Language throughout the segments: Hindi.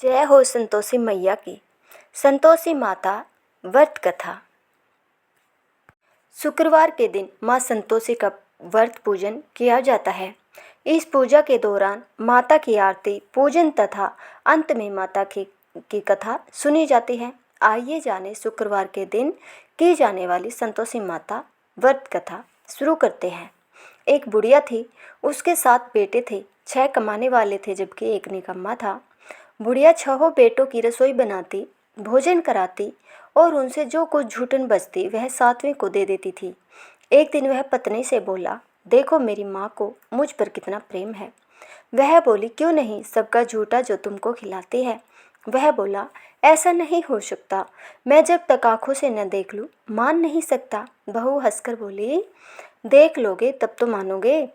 जय हो संतोषी मैया की। संतोषी माता व्रत कथा। शुक्रवार के दिन माँ संतोषी का व्रत पूजन किया जाता है। इस पूजा के दौरान माता की आरती, पूजन तथा अंत में माता की कथा सुनी जाती है। आइए जाने शुक्रवार के दिन की जाने वाली संतोषी माता व्रत कथा शुरू करते हैं। एक बुढ़िया थी, उसके 7 बेटे थे। 6 कमाने वाले थे जबकि एक निकम्मा था। बुढ़िया 6 बेटों की रसोई बनाती, भोजन कराती और उनसे जो कुछ झूठन बचती वह 7वें को दे देती थी। एक दिन वह पत्नी से बोला, देखो मेरी माँ को मुझ पर कितना प्रेम है। वह बोली, क्यों नहीं, सबका झूठा जो तुमको खिलाती है। वह बोला, ऐसा नहीं हो सकता, मैं जब तक आंखों से न देख लूँ मान नहीं सकता। बहू हंसकर बोली, देख लोगे तब तो मानोगे।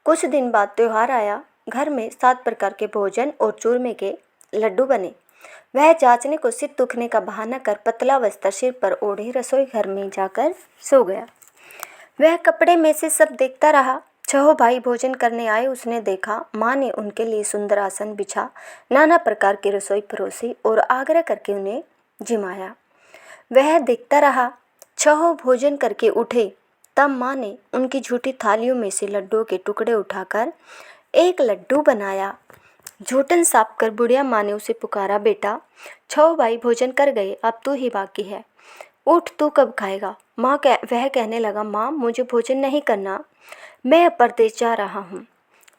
कुछ दिन बाद त्योहार आया। घर में 7 प्रकार के भोजन और चूरमे के लड्डू बने। वह जांचने को सिर दुखने का बहाना कर पतला वस्त्र सिर पर ओढ़े रसोई घर में जाकर सो गया। वह कपड़े में से सब देखता रहा। 6 भाई भोजन करने आए। उसने देखा माँ ने उनके लिए सुंदर आसन बिछा, नाना प्रकार की रसोई परोसी और आग्रह करके उन्हें जिमाया। वह देखता रहा। 6 भोजन करके उठे तब माँ ने उनकी झूठी थालियों में से लड्डुओं के टुकड़े उठाकर एक लड्डू बनाया। झूठन साफ कर बुढ़िया माँ ने उसे पुकारा, बेटा 6 भाई भोजन कर गए, अब तू ही बाकी है, उठ, तू कब खाएगा। वह कहने लगा, माँ मुझे भोजन नहीं करना, मैं परदेश जा रहा हूँ।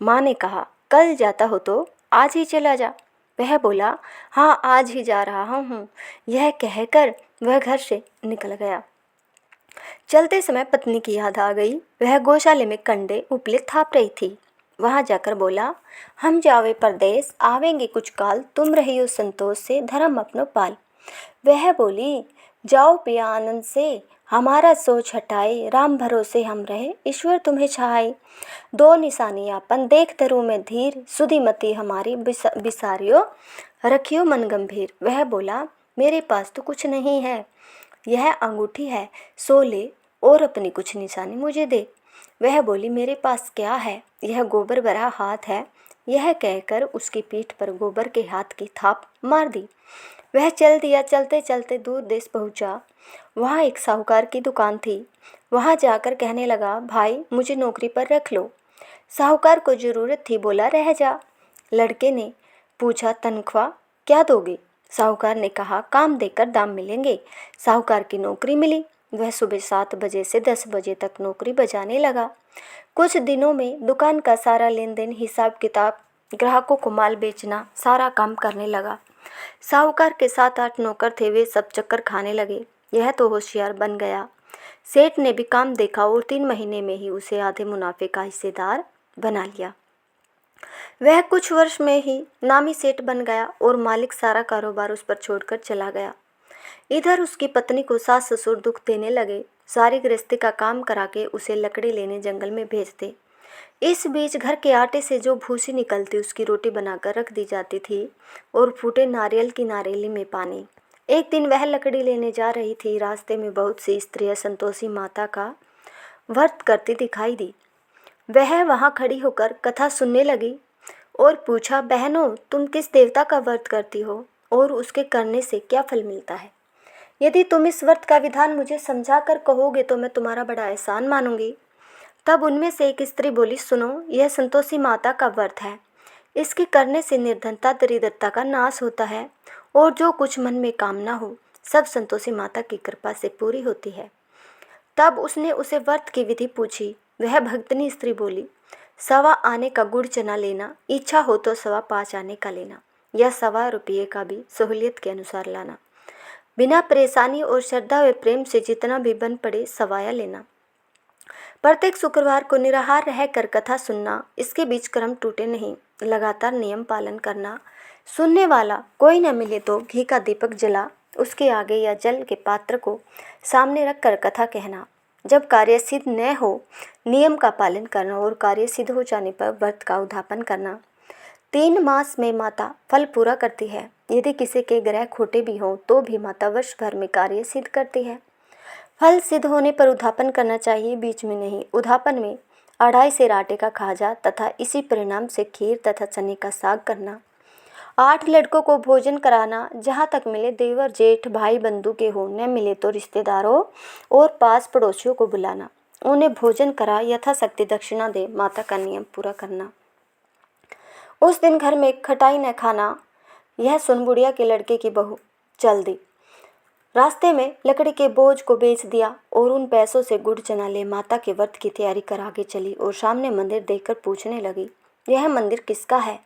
माँ ने कहा, कल जाता हो तो आज ही चला जा। वह बोला, हाँ आज ही जा रहा हूँ। यह कहकर वह घर से निकल गया। चलते समय पत्नी की याद आ गई। वह गौशाले में कंडे उपले थाप रही थी। वहां जाकर बोला, हम जावे परदेश, आवेंगे कुछ काल, तुम रहियो संतोष से, धर्म अपनो पाल। वह बोली, जाओ पिया आनंद से, हमारा सोच हटाए, राम भरोसे हम रहे, ईश्वर तुम्हें छाए। 2 निशानी आपन देख धरू में धीर, सुधी मती हमारी बिसारियो, रखियो मन गंभीर। वह बोला, मेरे पास तो कुछ नहीं है, यह अंगूठी है, सो ले और अपनी कुछ निशानी मुझे दे। वह बोली, मेरे पास क्या है, यह गोबर भरा हाथ है। यह कहकर उसकी पीठ पर गोबर के हाथ की थाप मार दी। वह चल दिया। चलते चलते दूर देश पहुंचा। वहाँ एक साहूकार की दुकान थी। वहाँ जाकर कहने लगा, भाई मुझे नौकरी पर रख लो। साहूकार को ज़रूरत थी, बोला, रह जा। लड़के ने पूछा, तनख्वाह क्या दोगे। साहूकार ने कहा, काम देकर दाम मिलेंगे। साहूकार की नौकरी मिली। वह सुबह 7 बजे से 10 बजे तक नौकरी बजाने लगा। कुछ दिनों में दुकान का सारा लेन देन, हिसाब किताब, ग्राहकों को माल बेचना, सारा काम करने लगा। साहूकार के 7-8 नौकर थे, वे सब चक्कर खाने लगे। यह तो होशियार बन गया। सेठ ने भी काम देखा और 3 महीने में ही उसे आधे मुनाफे का हिस्सेदार बना लिया। वह कुछ वर्ष में ही नामी सेठ बन गया और मालिक सारा कारोबार उस पर छोड़कर चला गया। इधर उसकी पत्नी को सास ससुर दुख देने लगे। सारी गृहस्थी का काम करा के उसे लकड़ी लेने जंगल में भेजते। इस बीच घर के आटे से जो भूसी निकलती उसकी रोटी बनाकर रख दी जाती थी और फूटे नारियल की नारेली में पानी। एक दिन वह लकड़ी लेने जा रही थी। रास्ते में बहुत सी स्त्रियां संतोषी माता का व्रत करती दिखाई दी। वह वहाँ खड़ी होकर कथा सुनने लगी और पूछा, बहनों तुम किस देवता का व्रत करती हो और उसके करने से क्या फल मिलता है। यदि तुम इस व्रत का विधान मुझे समझा कर कहोगे तो मैं तुम्हारा बड़ा एहसान मानूंगी। तब उनमें से एक स्त्री बोली, सुनो, यह संतोषी माता का व्रत है। इसके करने से निर्धनता दरिद्रता का नाश होता है और जो कुछ मन में कामना हो सब संतोषी माता की कृपा से पूरी होती है। तब उसने उसे व्रत की विधि पूछी। वह भक्तनी स्त्री बोली, 1.25 आने का गुड़ चना लेना, इच्छा हो तो 5.25 आने का लेना, या 1.25 रुपये का भी सहूलियत के अनुसार लाना। बिना परेशानी और श्रद्धा व प्रेम से जितना भी बन पड़े सवाया लेना। प्रत्येक शुक्रवार को निराहार रहकर कथा सुनना, इसके बीच क्रम टूटे नहीं, लगातार नियम पालन करना। सुनने वाला कोई न मिले तो घी का दीपक जला उसके आगे या जल के पात्र को सामने रखकर कथा कहना। जब कार्य सिद्ध न हो नियम का पालन करना और कार्य सिद्ध हो जाने पर व्रत का उद्यापन करना। 3 मास में माता फल पूरा करती है। यदि किसी के ग्रह खोटे भी हों तो भी माता वर्ष भर में कार्य सिद्ध करती है। फल सिद्ध होने पर उद्यापन करना चाहिए, बीच में नहीं। उद्यापन में 2.5 सेर आटे का खाजा तथा इसी परिणाम से खीर तथा चने का साग करना। 8 लड़कों को भोजन कराना, जहाँ तक मिले देवर जेठ भाई बंधु के हो, न मिले तो रिश्तेदारों और पास पड़ोसियों को बुलाना, उन्हें भोजन करा यथाशक्ति दक्षिणा दे, माता का नियम पूरा करना। उस दिन घर में खटाई न खाना, यह सुन बुढ़िया के लड़के की बहू चल दी। रास्ते में लकड़ी के बोझ को बेच दिया और उन पैसों से गुड़ चना ले माता के व्रत की तैयारी कर आगे चली और सामने मंदिर देखकर पूछने लगी, यह मंदिर किसका है?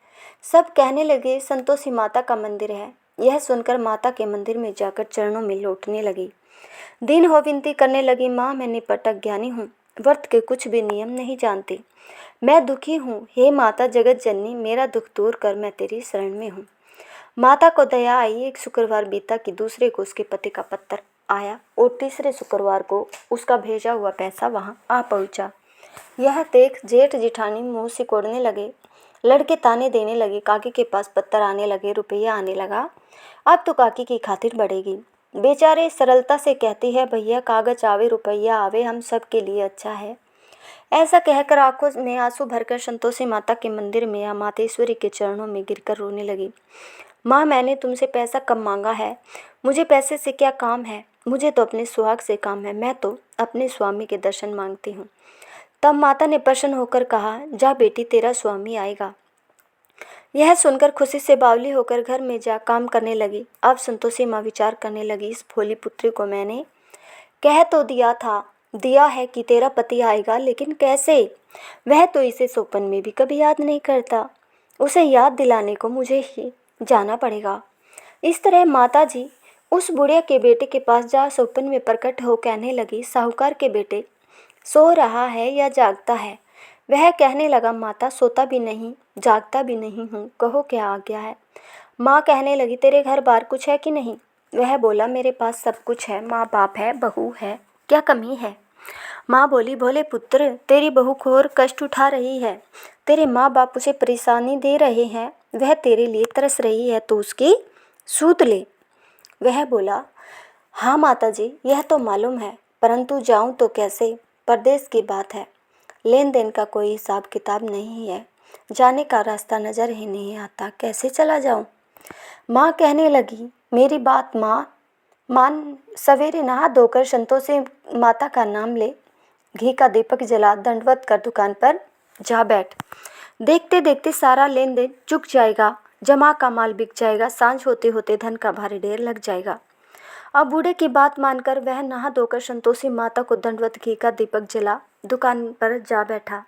सब कहने लगे, संतोषी माता का मंदिर है। यह सुनकर माता के मंदिर में जाकर चरणों में लौटने लगी। दिन हो विनती करने लगी, माँ मैं निपटक ज्ञानी हूँ, व्रत के कुछ भी नियम नहीं जानती, मैं दुखी हूँ, हे माता जगत जननी मेरा दुख दूर कर, मैं तेरी शरण में हूँ। माता को दया आई। एक शुक्रवार बीता कि दूसरे को उसके पति का पत्र आया और तीसरे शुक्रवार को उसका भेजा हुआ पैसा वहां आ पहुंचा। यह देख जेठ जिठानी मुंह सिकोड़ने लगे, लड़के ताने देने लगे, काकी के पास पत्थर आने लगे, रुपया आने लगा, अब तो काकी की खातिर बढ़ेगी। बेचारे सरलता से कहती है, भैया कागज आवे रुपया आवे, हम सब के लिए अच्छा है। ऐसा कहकर आंखों में आंसू भरकर संतोषी माता के मंदिर में या मातेश्वरी के चरणों में गिरकर रोने लगी। माँ मैंने तुमसे पैसा कम मांगा है, मुझे पैसे से क्या काम है, मुझे तो अपने सुहाग से काम है, मैं तो अपने स्वामी के दर्शन मांगती हूँ। तब माता ने प्रसन्न होकर कहा, जा बेटी तेरा स्वामी आएगा। यह सुनकर खुशी से बावली होकर घर में जा काम करने लगी। अब संतोषी माँ विचार करने लगी, इस भोली पुत्री को मैंने कह तो दिया है कि तेरा पति आएगा, लेकिन कैसे? वह तो इसे सौपन में भी कभी याद नहीं करता, उसे याद दिलाने को मुझे ही जाना पड़ेगा। इस तरह माताजी उस बुढ़िया के बेटे के पास जा सौपन में प्रकट हो कहने लगी, साहूकार के बेटे सो रहा है या जागता है? वह कहने लगा, माता सोता भी नहीं जागता भी नहीं हूँ, कहो क्या आ गया है? माँ कहने लगी, तेरे घर बार कुछ है कि नहीं? वह बोला, मेरे पास सब कुछ है, माँ बाप है, बहू है, क्या कमी है? माँ बोली, भोले पुत्र तेरी बहू घोर कष्ट उठा रही है, तेरे माँ बाप उसे परेशानी दे रहे हैं, वह तेरे लिए तरस रही है, तो उसकी सूध ले। वह बोला, हाँ माता जी यह तो मालूम है, परंतु जाऊं तो कैसे? परदेश की बात है, लेन देन का कोई हिसाब किताब नहीं है, जाने का रास्ता नज़र ही नहीं आता, कैसे चला जाऊं? माँ कहने लगी, मेरी बात मान, सवेरे नहा धोकर संतोषी माता का नाम ले, घी का दीपक जला, दंडवत कर दुकान पर जा बैठ, देखते देखते सारा लेन देन चुक जाएगा, जमा का माल बिक जाएगा, सांझ होते होते धन का भारी ढेर लग जाएगा। अब बूढ़े की बात मानकर वह नहा धोकर संतोषी माता को दंडवत घी का दीपक जला दुकान पर जा बैठा।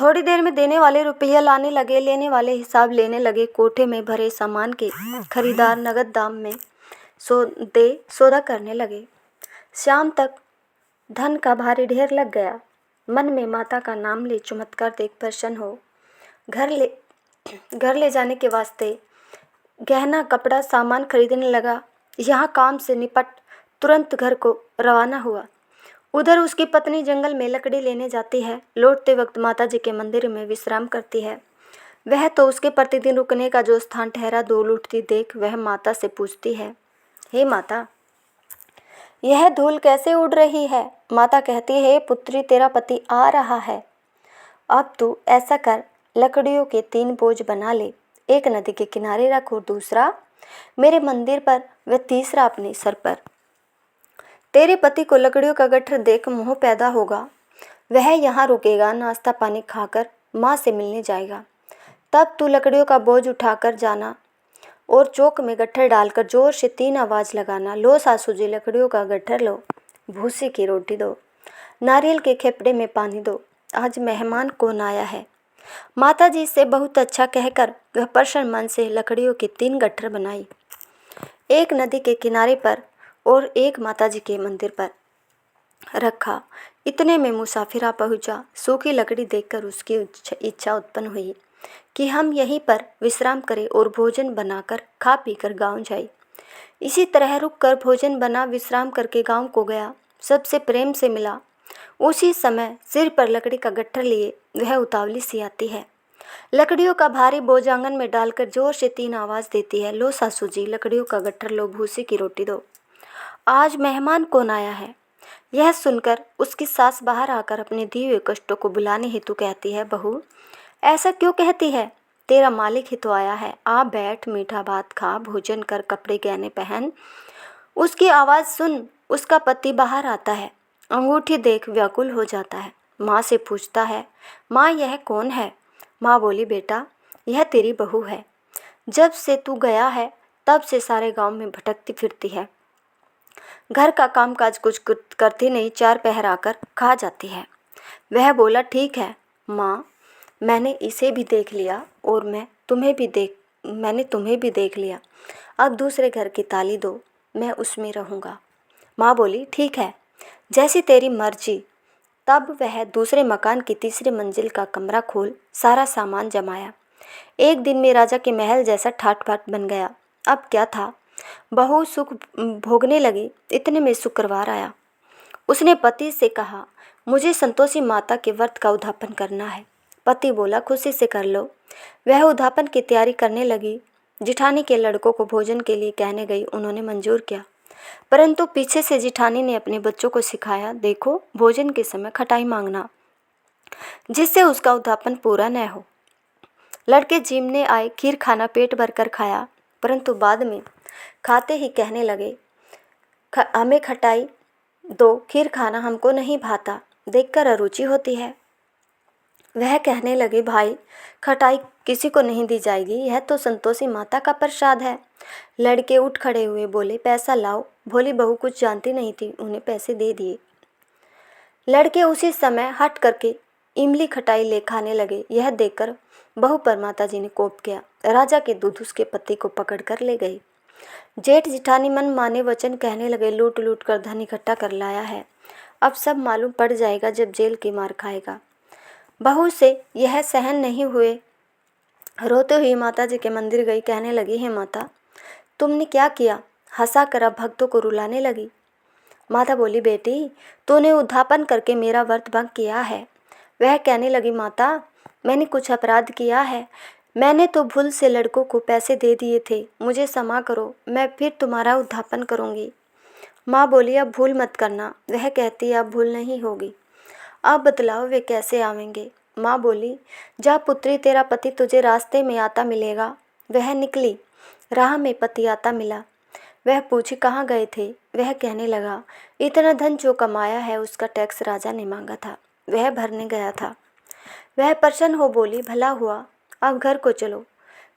थोड़ी देर में देने वाले रुपया लाने लगे, लेने वाले हिसाब लेने लगे। कोठे में भरे सामान के खरीदार नगद दाम में सौदा करने लगे। शाम तक धन का भारी ढेर लग गया। मन में माता का नाम ले चमत्कार देख प्रसन्न हो घर ले जाने के वास्ते गहना कपड़ा सामान खरीदने लगा। यहाँ काम से निपट तुरंत घर को रवाना हुआ। उधर उसकी पत्नी जंगल में लकड़ी लेने जाती है। लौटते वक्त माता जी के मंदिर में विश्राम करती है। वह तो उसके प्रतिदिन रुकने का जो स्थान ठहरा, धूल उठती देख वह माता से पूछती है, हे माता यह धूल कैसे उड़ रही है? माता कहती है, पुत्री तेरा पति आ रहा है, अब तू ऐसा कर, लकड़ियों के 3 बोझ बना ले, एक नदी के किनारे रख और दूसरा मेरे मंदिर पर व तीसरा अपने सर पर। तेरे पति को लकड़ियों का गट्ठर देख मोह पैदा होगा, वह यहाँ रुकेगा, नाश्ता पानी खाकर माँ से मिलने जाएगा। तब तू लकड़ियों का बोझ उठाकर जाना और चौक में गट्ठर डालकर जोर से 3 आवाज़ लगाना, लो सासू जी लकड़ियों का गट्ठर लो, भूसी की रोटी दो, नारियल के खेपड़े में पानी दो, आज मेहमान कौन आया है। माता जी से बहुत अच्छा कहकर वह प्रसन्न मन से लकड़ियों के 3 गट्ठर बनाई, एक नदी के किनारे पर और एक माता जी के मंदिर पर रखा। इतने में मुसाफिर आ पहुँचा। सूखी लकड़ी देखकर उसकी इच्छा उत्पन्न हुई कि हम यहीं पर विश्राम करें और भोजन बनाकर खा पीकर गांव जाए। इसी तरह रुककर भोजन बना विश्राम करके गांव को गया। सबसे प्रेम से मिला। उसी समय सिर पर लकड़ी का गट्ठर लिए वह उतावली सी आती है। लकड़ियों का भारी बोझ आंगन में डालकर जोर से 3 आवाज़ देती है, लो सासू जी लकड़ियों का गट्ठर लो, भूसी की रोटी दो, आज मेहमान कौन आया है। यह सुनकर उसकी सास बाहर आकर अपने दिए हुए कष्टों को बुलाने हेतु कहती है, बहू ऐसा क्यों कहती है? तेरा मालिक ही तो आया है, आ बैठ, मीठा भात खा, भोजन कर, कपड़े गहने पहन। उसकी आवाज़ सुन, उसका पति बाहर आता है। अंगूठी देख व्याकुल हो जाता है। माँ से पूछता है, माँ यह कौन है? माँ बोली, बेटा यह तेरी बहू है। जब से तू गया है तब से सारे गांव में भटकती फिरती है। घर का कामकाज कुछ करती नहीं, चार पहर आकर खा जाती है। वह बोला, ठीक है माँ, मैंने इसे भी देख लिया और मैंने तुम्हें भी देख लिया। अब दूसरे घर की ताली दो, मैं उसमें रहूँगा। माँ बोली, ठीक है, जैसी तेरी मर्जी। तब वह दूसरे मकान की तीसरी मंजिल का कमरा खोल सारा सामान जमाया। एक दिन में राजा के महल जैसा ठाट बाट बन गया। अब क्या था, बहू सुख भोगने लगी। इतने में शुक्रवार आया। उसने पति से कहा, मुझे संतोषी माता के व्रत का उद्यापन करना है। पति बोला, खुशी से कर लो। वह उद्यापन की तैयारी करने लगी। जिठानी के लड़कों को भोजन के लिए कहने गई, उन्होंने मंजूर किया, परंतु पीछे से जिठानी ने अपने बच्चों को सिखाया, देखो भोजन के समय खटाई मांगना, जिससे उसका उद्यापन पूरा न हो। लड़के जीमने आए, खीर खाना पेट भरकर खाया, परंतु बाद में खाते ही कहने लगे, हमें खटाई दो, खीर खाना हमको नहीं भाता, देखकर अरुचि होती है। वह कहने लगे, भाई खटाई किसी को नहीं दी जाएगी, यह तो संतोषी माता का प्रसाद है। लड़के उठ खड़े हुए, बोले, पैसा लाओ। भोली बहू कुछ जानती नहीं थी, उन्हें पैसे दे दिए। लड़के उसी समय हट करके इमली खटाई ले खाने लगे। यह देखकर बहू पर माता जी ने कोप किया। राजा के दूध उसके पति को पकड़ कर ले गई। जेठ जिठानी मन माने वचन कहने लगे, लूट लूट कर धन इकट्ठा कर लाया है, अब सब मालूम पड़ जाएगा जब जेल की मार खाएगा। बहू से यह सहन नहीं हुए, रोते हुए माता जी के मंदिर गई। कहने लगी, हे माता, तुमने क्या किया? हंसा कर अब भक्तों को रुलाने लगी। माता बोली, बेटी तूने उद्यापन करके मेरा व्रत भंग किया है। वह कहने लगी, माता मैंने कुछ अपराध किया है, मैंने तो भूल से लड़कों को पैसे दे दिए थे, मुझे क्षमा करो, मैं फिर तुम्हारा उद्यापन करूँगी। माँ बोली, अब भूल मत करना। वह कहती, अब भूल नहीं होगी। अब बतलाओ वे कैसे आवेंगे? माँ बोली, जा पुत्री, तेरा पति तुझे रास्ते में आता मिलेगा। वह निकली, राह में पति आता मिला। वह पूछी, कहाँ गए थे? वह कहने लगा, इतना धन जो कमाया है उसका टैक्स राजा ने मांगा था, वह भरने गया था। वह प्रसन्न हो बोली, भला हुआ, अब घर को चलो।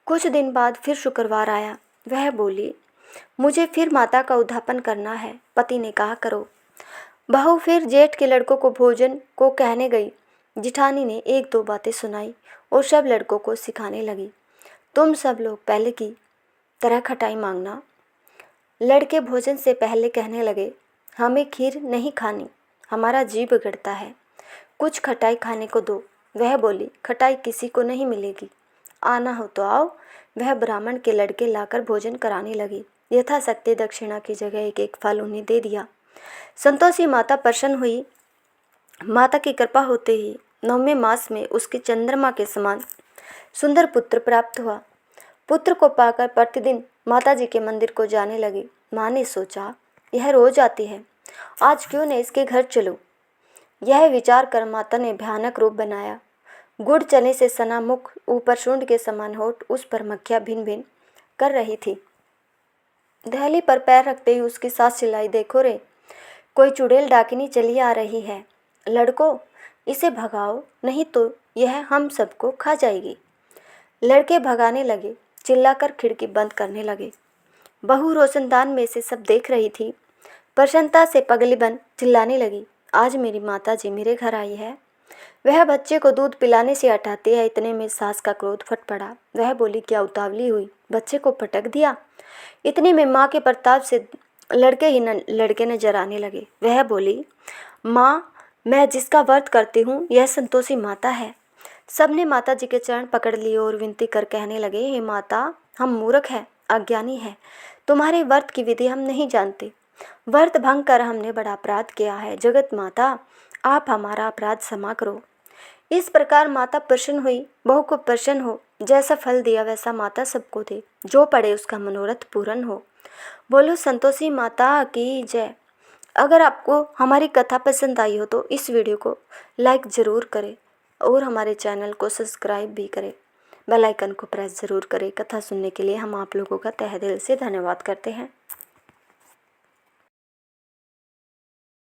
कुछ दिन बाद फिर शुक्रवार आया। वह बोली, मुझे फिर माता का उद्यापन करना है। पति ने कहा, करो। बहू फिर जेठ के लड़कों को भोजन को कहने गई। जिठानी ने एक दो बातें सुनाई और सब लड़कों को सिखाने लगी, तुम सब लोग पहले की तरह खटाई मांगना। लड़के भोजन से पहले कहने लगे, हमें खीर नहीं खानी, हमारा जी बिगड़ता है, कुछ खटाई खाने को दो। वह बोली, खटाई किसी को नहीं मिलेगी, आना हो तो आओ। वह ब्राह्मण के लड़के लाकर भोजन कराने लगी। यथाशक्ति दक्षिणा की जगह एक एक फल उन्हें दे दिया। संतोषी माता प्रसन्न हुई। माता की कृपा होते ही 9वें मास में उसके चंद्रमा के समान सुंदर पुत्र प्राप्त हुआ। पुत्र को पाकर प्रतिदिन माता जी के मंदिर को जाने लगी। माँ ने सोचा, यह रोज आती है, आज क्यों न इसके घर चलो। यह विचार कर माता ने भयानक रूप बनाया। गुड़ चने से सना मुख, ऊपर सूंड के समान होठ, उस पर मक्खियाँ भिन भिन कर रही थी। दहली पर पैर रखते ही उसकी सास चिल्लाई, देखो रे, कोई चुड़ैल डाकिनी चली आ रही है, लड़कों इसे भगाओ, नहीं तो यह हम सबको खा जाएगी। लड़के भगाने लगे, चिल्लाकर खिड़की बंद करने लगे। बहू रोशनदान में से सब देख रही थी। प्रसन्नता से पगली बन चिल्लाने लगी, आज मेरी माता जी मेरे घर आई है, वह बच्चे को दूध पिलाने से हटाती है। इतने में सास का क्रोध फट पड़ा। वह बोली, क्या उतावली हुई, बच्चे को पटक दिया। इतने में माँ के प्रताप से लड़के नजर आने लगे। वह बोली, माँ मैं जिसका व्रत करती हूँ यह संतोषी माता है। सबने माता जी के चरण पकड़ लिए और विनती कर कहने लगे, हे माता, हम मूर्ख हैं, अज्ञानी हैं, तुम्हारे व्रत की विधि हम नहीं जानते, व्रत भंग कर हमने बड़ा अपराध किया है, जगत माता आप हमारा अपराध क्षमा करो। इस प्रकार माता प्रसन्न हुई। बहू को प्रसन्न हो, जैसा फल दिया वैसा माता सबको दे, जो पड़े उसका मनोरथ पूर्ण हो। बोलो संतोषी माता की जय। अगर आपको हमारी कथा पसंद आई हो तो इस वीडियो को लाइक ज़रूर करें और हमारे चैनल को सब्सक्राइब भी करें। बेल आइकन को प्रेस ज़रूर करें। कथा सुनने के लिए हम आप लोगों का तहे दिल से धन्यवाद करते हैं।